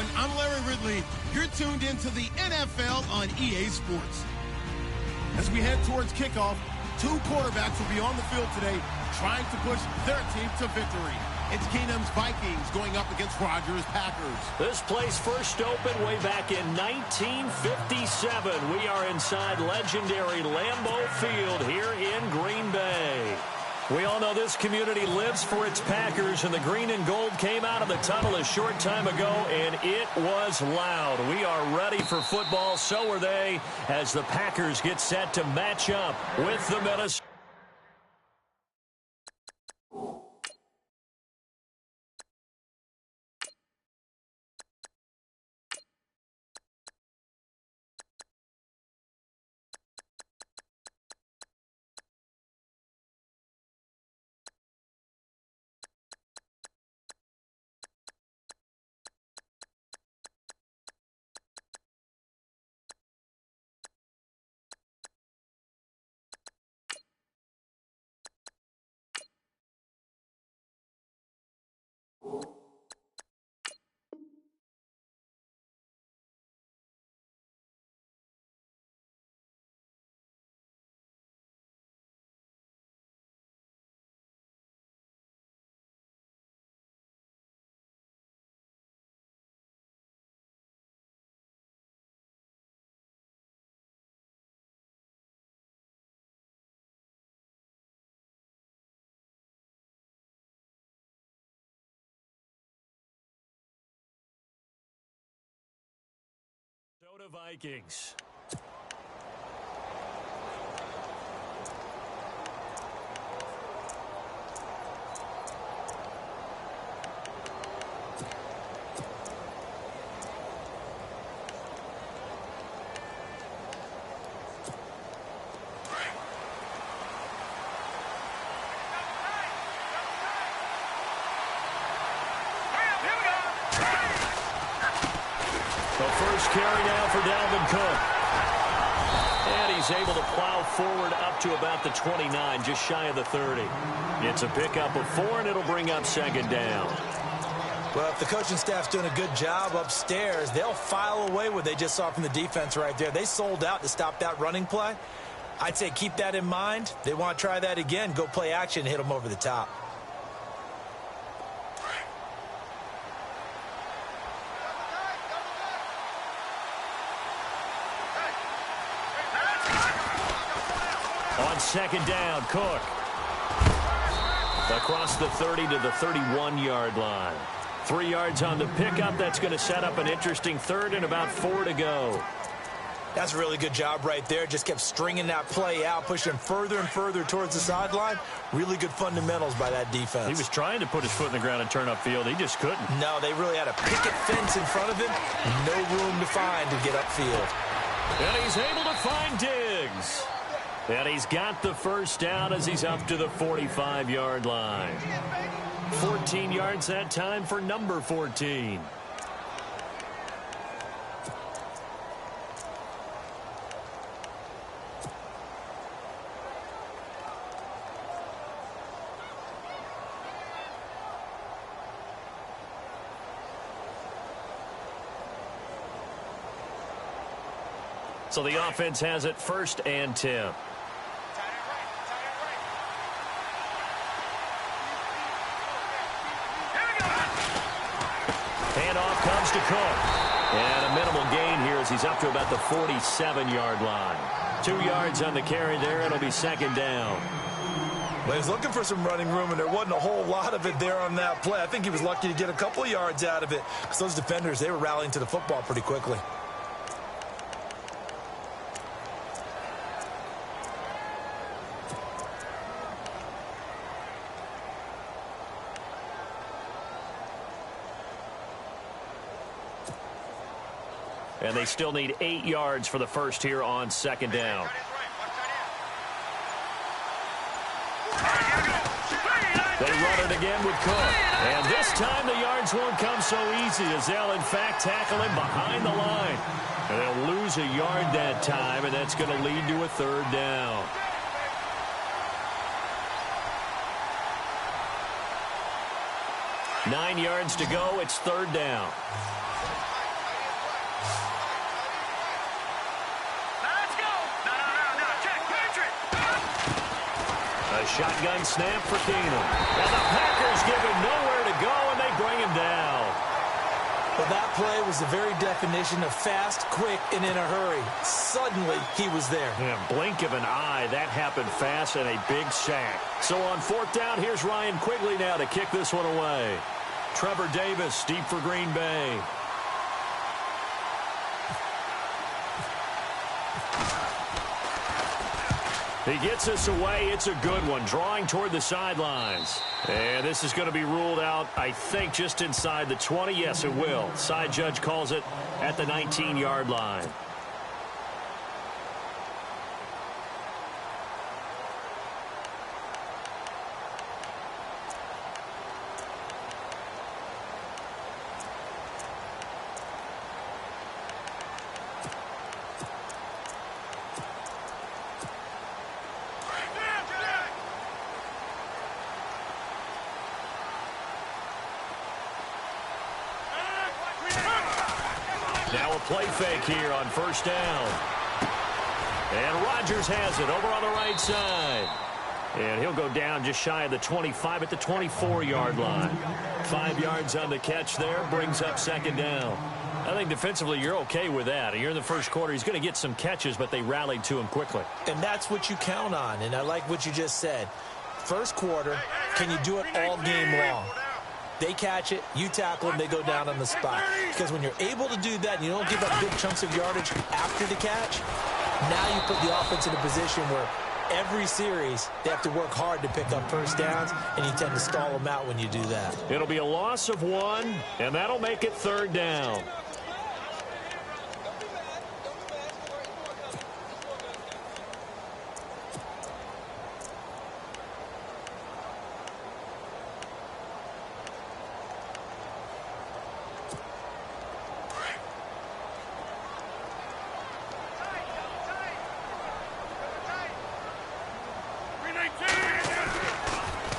everyone. I'm Larry Ridley. You're tuned into the NFL on EA Sports. As we head towards kickoff, two quarterbacks will be on the field today trying to push their team to victory. It's Keenum's Vikings going up against Rodgers' Packers. This place first opened way back in 1957. We are inside legendary Lambeau Field here in Green Bay. We all know this community lives for its Packers, and the green and gold came out of the tunnel a short time ago, and it was loud. We are ready for football. So are they, as the Packers get set to match up with the Minnesota. Vikings. Carry now for Dalvin Cook. And he's able to plow forward up to about the 29, just shy of the 30. It's a pickup of 4, and it'll bring up second down. Well, if the coaching staff's doing a good job upstairs, they'll file away what they just saw from the defense right there. They sold out to stop that running play. I'd say keep that in mind. They want to try that again, go play action, hit them over the top. Second down, Cook. Across the 30 to the 31-yard line. 3 yards on the pickup. That's going to set up an interesting third and about 4 to go. That's a really good job right there. Just kept stringing that play out, pushing further and further towards the sideline. Really good fundamentals by that defense. He was trying to put his foot in the ground and turn upfield. He just couldn't. No, they really had a picket fence in front of him. No room to find to get upfield. And he's able to find Diggs. And he's got the first down as he's up to the 45-yard line. 14 yards that time for number 14. So the offense has it 1st and 10. To Cook. And a minimal gain here as he's up to about the 47-yard line. 2 yards on the carry there. It'll be second down. Well, he was looking for some running room, and there wasn't a whole lot of it there on that play. I think he was lucky to get a couple of yards out of it because those defenders, they were rallying to the football pretty quickly. And they still need 8 yards for the first here on second down. They run it again with Cook. And this time the yards won't come so easy as they'll, in fact, tackle him behind the line. And they'll lose a yard that time, and that's going to lead to a third down. Nine yards to go. It's third down. A shotgun snap for Keenum. And the Packers give him nowhere to go, and they bring him down. Well, that play was the very definition of fast, quick, and in a hurry. Suddenly, he was there. Yeah, blink of an eye. That happened fast and a big sack. So on 4th down, here's Ryan Quigley now to kick this one away. Trevor Davis deep for Green Bay. He gets us away. It's a good one, drawing toward the sidelines. And this is going to be ruled out, I think, just inside the 20. Yes, it will. Side judge calls it at the 19-yard line. Now a play fake here on 1st down. And Rodgers has it over on the right side. And he'll go down just shy of the 25 at the 24-yard line. 5 yards on the catch there, brings up 2nd down. I think defensively you're okay with that. You're in the first quarter. He's going to get some catches, but they rallied to him quickly. And that's what you count on, and I like what you just said. First quarter, can you do it all game long? They catch it, you tackle them, they go down on the spot. Because when you're able to do that and you don't give up big chunks of yardage after the catch, now you put the offense in a position where every series they have to work hard to pick up 1st downs, and you tend to stall them out when you do that. It'll be a loss of 1, and that'll make it 3rd down.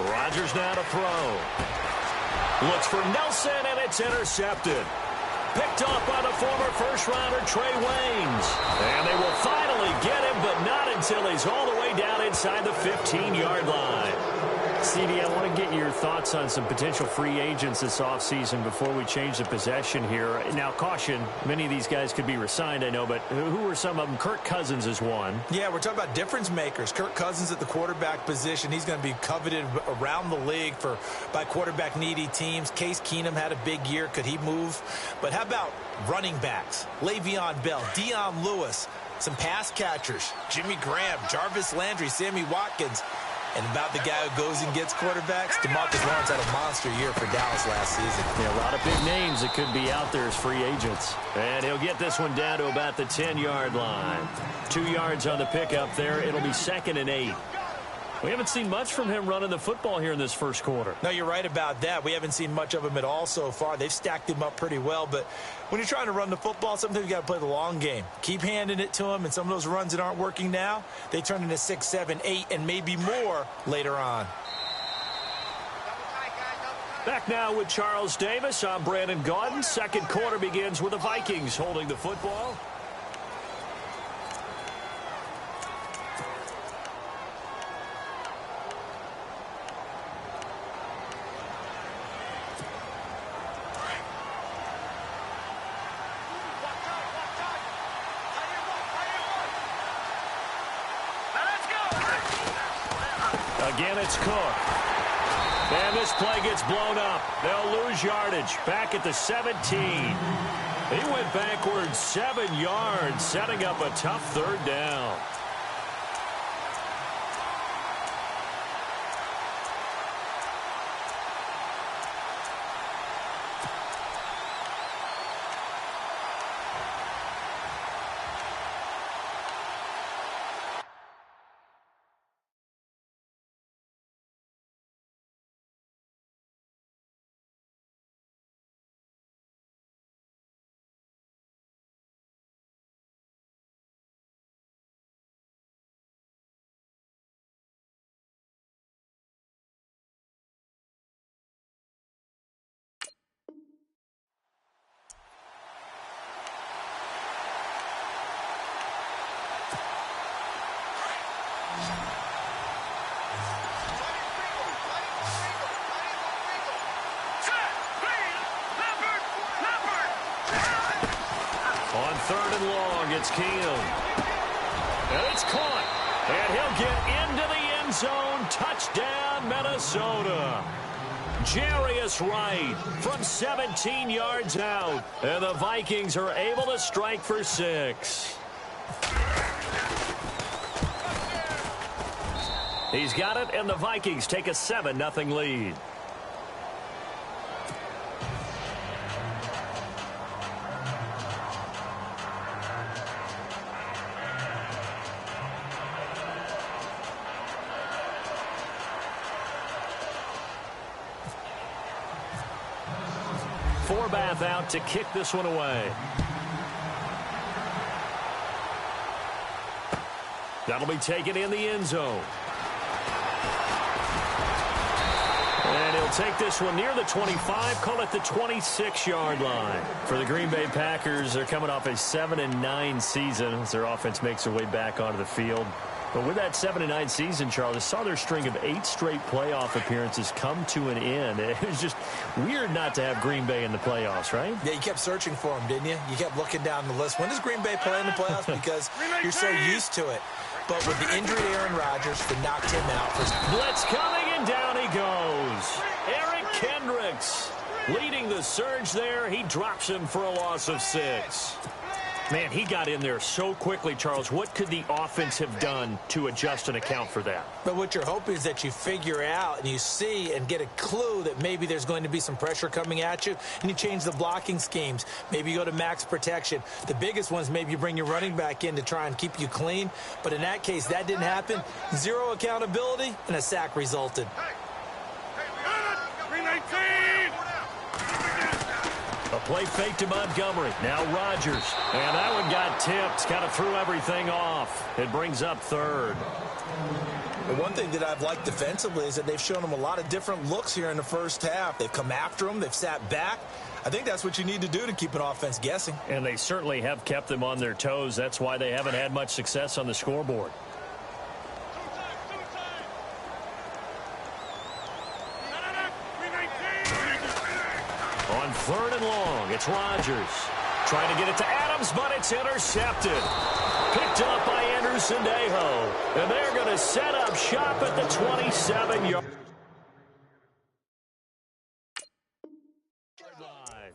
Rodgers now to throw. Looks for Nelson, and it's intercepted. Picked off by the former first-rounder Trey Waynes. And they will finally get him, but not until he's all the way down inside the 15-yard line. CD, I want to get your thoughts on some potential free agents this offseason before we change the possession here. Now, caution, many of these guys could be re-signed, I know, but who are some of them? Kirk Cousins is one. Yeah, we're talking about difference makers. Kirk Cousins at the quarterback position. He's going to be coveted around the league by quarterback-needy teams. Case Keenum had a big year. Could he move? But how about running backs? Le'Veon Bell, Dion Lewis, some pass catchers, Jimmy Graham, Jarvis Landry, Sammy Watkins. And about the guy who goes and gets quarterbacks, DeMarcus Lawrence had a monster year for Dallas last season. Yeah, a lot of big names that could be out there as free agents. And he'll get this one down to about the 10-yard line. 2 yards on the pickup there. It'll be 2nd and 8. We haven't seen much from him running the football here in this first quarter. No, you're right about that. We haven't seen much of him at all so far. They've stacked him up pretty well. But when you're trying to run the football, sometimes you got to play the long game. Keep handing it to him, and some of those runs that aren't working now, they turn into 6, 7, 8, and maybe more later on. Back now with Charles Davis. I'm Brandon Gaudin. Second quarter begins with the Vikings holding the football. Again, it's Cook. And this play gets blown up. They'll lose yardage. Back at the 17. He went backwards 7 yards, setting up a tough 3rd down. third and long. It's Keenum. And it's caught. And he'll get into the end zone. Touchdown, Minnesota. Jarius Wright from 17 yards out. And the Vikings are able to strike for 6. He's got it, and the Vikings take a 7-0 lead. Forbath out to kick this one away. That'll be taken in the end zone. And he'll take this one near the 25, call it the 26-yard line. For the Green Bay Packers, they're coming off a 7-9 season as their offense makes their way back onto the field. But with that 7-9 season, Charles, I saw their string of 8 straight playoff appearances come to an end. It was just weird not to have Green Bay in the playoffs, right? Yeah, you kept searching for them, didn't you? You kept looking down the list. When does Green Bay play in the playoffs? Because you're so used to it. But with the injury to Aaron Rodgers, that knocked him out. Blitz coming, and down he goes. Eric Kendricks leading the surge there. He drops him for a loss of 6. Man, he got in there so quickly, Charles. What could the offense have done to adjust and account for that? But what you're hoping is that you figure out and you see and get a clue that maybe there's going to be some pressure coming at you, and you change the blocking schemes. Maybe you go to max protection. The biggest ones, maybe you bring your running back in to try and keep you clean. But in that case, that didn't happen. 0 accountability, and a sack resulted. A play fake to Montgomery. Now Rodgers. And that one got tipped. Kind of threw everything off. It brings up third. The one thing that I've liked defensively is that they've shown them a lot of different looks here in the first half. They've come after them. They've sat back. I think that's what you need to do to keep an offense guessing. And they certainly have kept them on their toes. That's why they haven't had much success on the scoreboard. On third and long, it's Rodgers. Trying to get it to Adams, but it's intercepted. Picked up by Anderson-Dejo. And they're going to set up shop at the 27-yard line.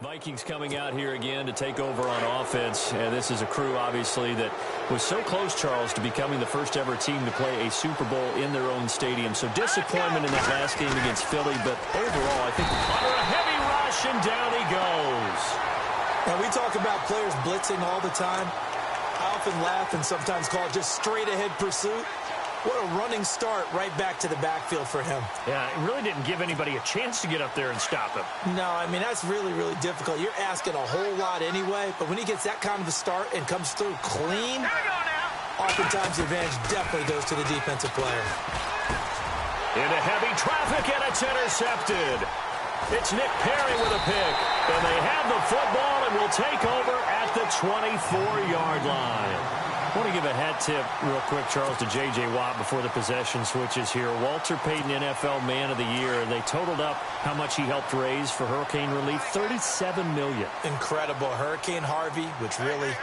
Vikings coming out here again to take over on offense. And this is a crew, obviously, that was so close, Charles, to becoming the first ever team to play a Super Bowl in their own stadium. So disappointment in that last game against Philly. But overall, I think under a heavy rush, and down he goes. Now, we talk about players blitzing all the time. I often laugh and sometimes call it just straight-ahead pursuit. What a running start right back to the backfield for him. Yeah, it really didn't give anybody a chance to get up there and stop him. No, I mean, that's really, really difficult. You're asking a whole lot anyway, but when he gets that kind of a start and comes through clean, oftentimes the advantage definitely goes to the defensive player. Into heavy traffic, and it's intercepted. It's Nick Perry with a pick, and they have the football and will take over at the 24-yard line. I want to give a hat tip real quick, Charles, to J.J. Watt before the possession switches here. Walter Payton, NFL Man of the Year. They totaled up how much he helped raise for hurricane relief, $37 million. Incredible. Hurricane Harvey, which really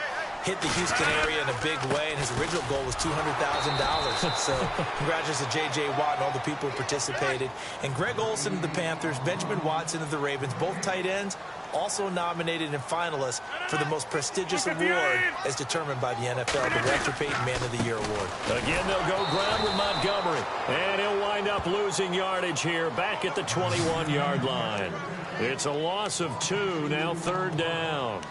hit the Houston area in a big way, and his original goal was $200,000. So congratulations to J.J. Watt and all the people who participated. And Greg Olsen of the Panthers, Benjamin Watson of the Ravens, both tight ends, also nominated and finalists for the most prestigious award as determined by the NFL, the Walter Payton Man of the Year Award. Again, they'll go ground with Montgomery, and he'll wind up losing yardage here back at the 21-yard line. It's a loss of 2, now third down.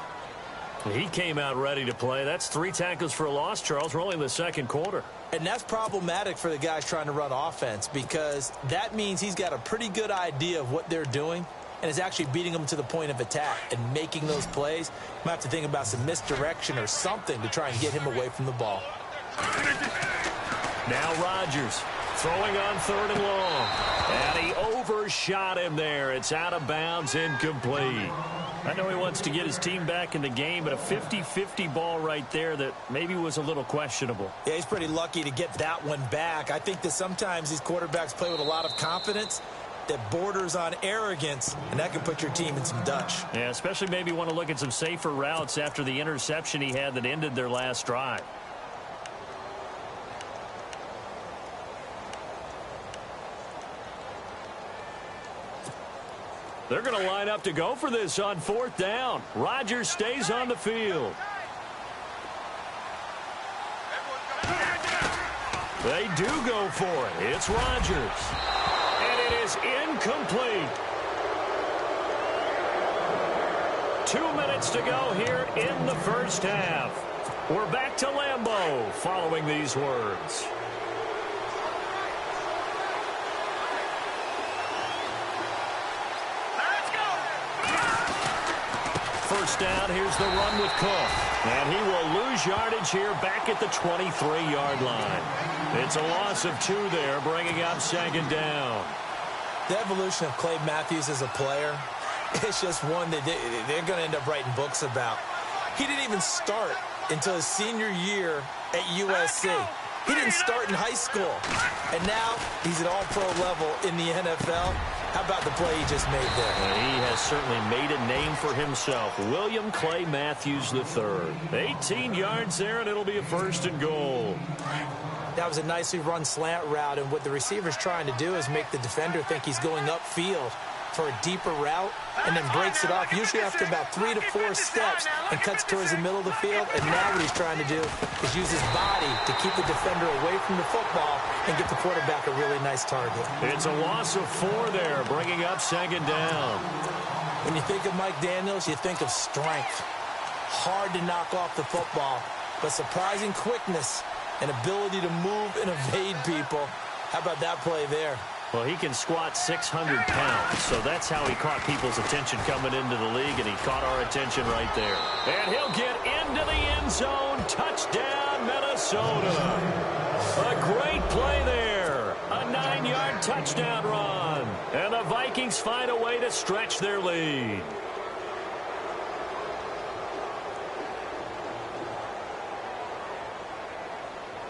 He came out ready to play. That's 3 tackles for a loss, Charles. We're only in the second quarter. And that's problematic for the guys trying to run offense because that means he's got a pretty good idea of what they're doing and is actually beating them to the point of attack and making those plays. Might have to think about some misdirection or something to try and get him away from the ball. Now Rodgers throwing on third and long. And he overshot him there. It's out of bounds, incomplete. I know he wants to get his team back in the game, but a 50-50 ball right there that maybe was a little questionable. Yeah, he's pretty lucky to get that one back. I think that sometimes these quarterbacks play with a lot of confidence, that borders on arrogance, and that can put your team in some Dutch. Yeah, especially maybe want to look at some safer routes after the interception he had that ended their last drive. They're going to line up to go for this on 4th down. Rodgers stays on the field. They do go for it. It's Rodgers. And it is incomplete. 2 minutes to go here in the first half. We're back to Lambeau following these words. First down, here's the run with Cook. And he will lose yardage here back at the 23-yard line. It's a loss of 2 there, bringing up 2nd down. The evolution of Clay Matthews as a player, it's just one that they're going to end up writing books about. He didn't even start until his senior year at USC. He didn't start in high school. And now he's at all-pro level in the NFL. How about the play he just made there? He has certainly made a name for himself. William Clay Matthews III. 18 yards there, and it'll be a 1st and goal. That was a nicely run slant route, and what the receiver's trying to do is make the defender think he's going upfield for a deeper route, and then breaks it off, usually after about 3 to 4 steps, and cuts towards the middle of the field. And now what he's trying to do is use his body to keep the defender away from the football and get the quarterback a really nice target. It's a loss of 4 there, bringing up 2nd down. When you think of Mike Daniels, you think of strength. Hard to knock off the football, but surprising quickness and ability to move and evade people. How about that play there? Well, he can squat 600 pounds, so that's how he caught people's attention coming into the league, and he caught our attention right there. And he'll get into the end zone. Touchdown, Minnesota. A great play there. A 9-yard touchdown run. And the Vikings find a way to stretch their lead.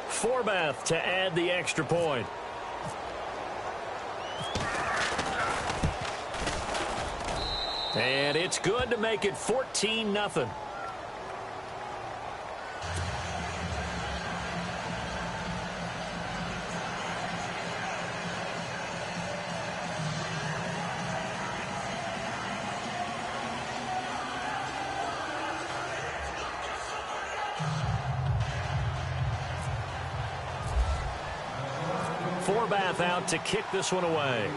Forbath to add the extra point. And it's good to make it 14-0. Forbath out to kick this one away.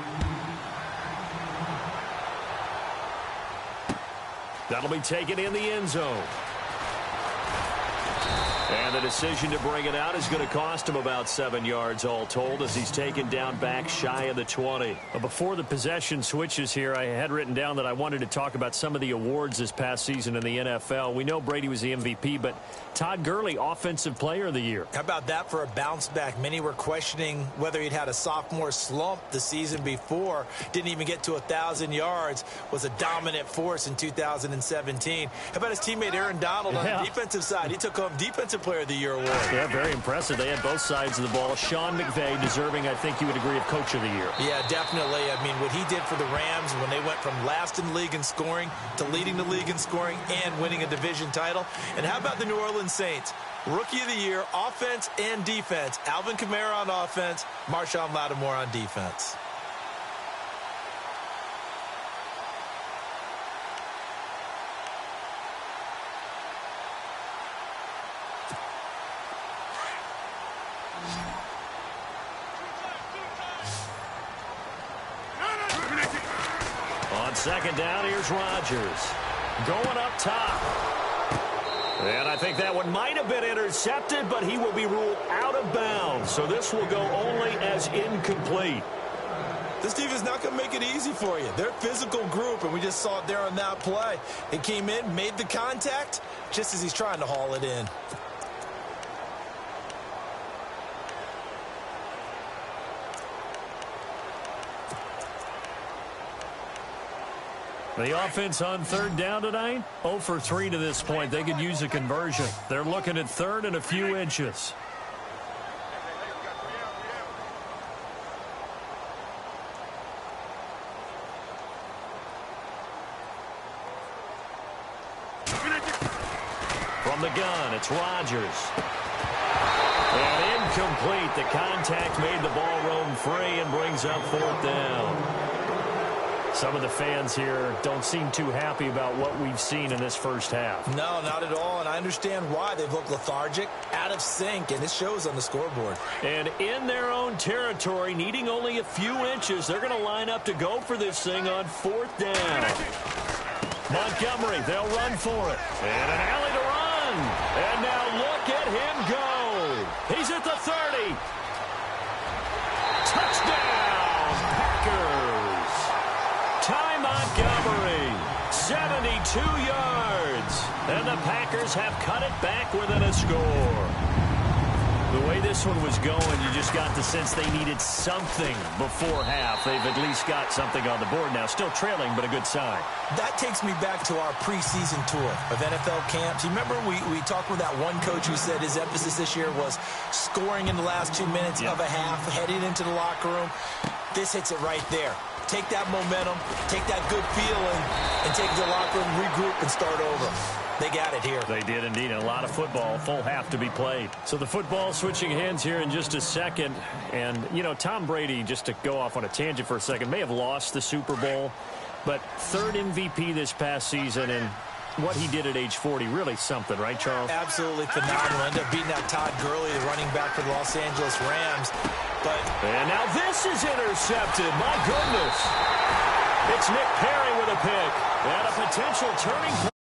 That'll be taken in the end zone. And the decision to bring it out is going to cost him about 7 yards all told as he's taken down back shy of the 20. Before the possession switches here, I had written down that I wanted to talk about some of the awards this past season in the NFL. We know Brady was the MVP, but Todd Gurley, Offensive Player of the Year. How about that for a bounce back? Many were questioning whether he'd had a sophomore slump the season before. Didn't even get to 1,000 yards. Was a dominant force in 2017. How about his teammate Aaron Donald on the defensive side? He took home Defensive Player of the Year award. Yeah, very impressive. They had both sides of the ball. Sean McVay deserving, I think you would agree, of Coach of the Year. Yeah, definitely. I mean, what he did for the Rams when they went from last in the league in scoring to leading the league in scoring and winning a division title. And how about the New Orleans Saints? Rookie of the Year, offense and defense. Alvin Kamara on offense, Marshawn Lattimore on defense. On 2nd down, here's Rodgers. Going up top. And I think that one might have been intercepted, but he will be ruled out of bounds. So this will go only as incomplete. This team is not going to make it easy for you. They're a physical group, and we just saw it there on that play. It came in, made the contact, just as he's trying to haul it in. The offense on 3rd down tonight, 0 for 3 to this point. They could use a conversion. They're looking at 3rd and a few inches. From the gun, it's Rodgers. And incomplete. The contact made the ball roam free and brings up 4th down. Some of the fans here don't seem too happy about what we've seen in this first half. No, not at all, and I understand why. They've looked lethargic, out of sync, and it shows on the scoreboard. And in their own territory, needing only a few inches, they're going to line up to go for this thing on 4th down. Montgomery, they'll run for it. And an alley to run. And now look at him go. He's at the 30. Touchdown, Packers. Ty Montgomery, 72 yards. And the Packers have cut it back within a score. The way this one was going, you just got the sense they needed something before half. They've at least got something on the board now. Still trailing, but a good sign. That takes me back to our preseason tour of NFL camps. You remember we talked with that one coach who said his emphasis this year was scoring in the last 2 minutes of a half, heading into the locker room. This hits it right there. Take that momentum, take that good feeling, and take it to the locker room, regroup, and start over. They got it here. They did indeed, and a lot of football, full half to be played. So the football switching hands here in just a second. And, you know, Tom Brady, just to go off on a tangent for a second, may have lost the Super Bowl, but 3rd MVP this past season, and what he did at age 40, really something, right, Charles? Absolutely phenomenal. Ended up beating out Todd Gurley, the running back for the Los Angeles Rams. And now this is intercepted. My goodness. It's Nick Perry with a pick. And a potential turning point.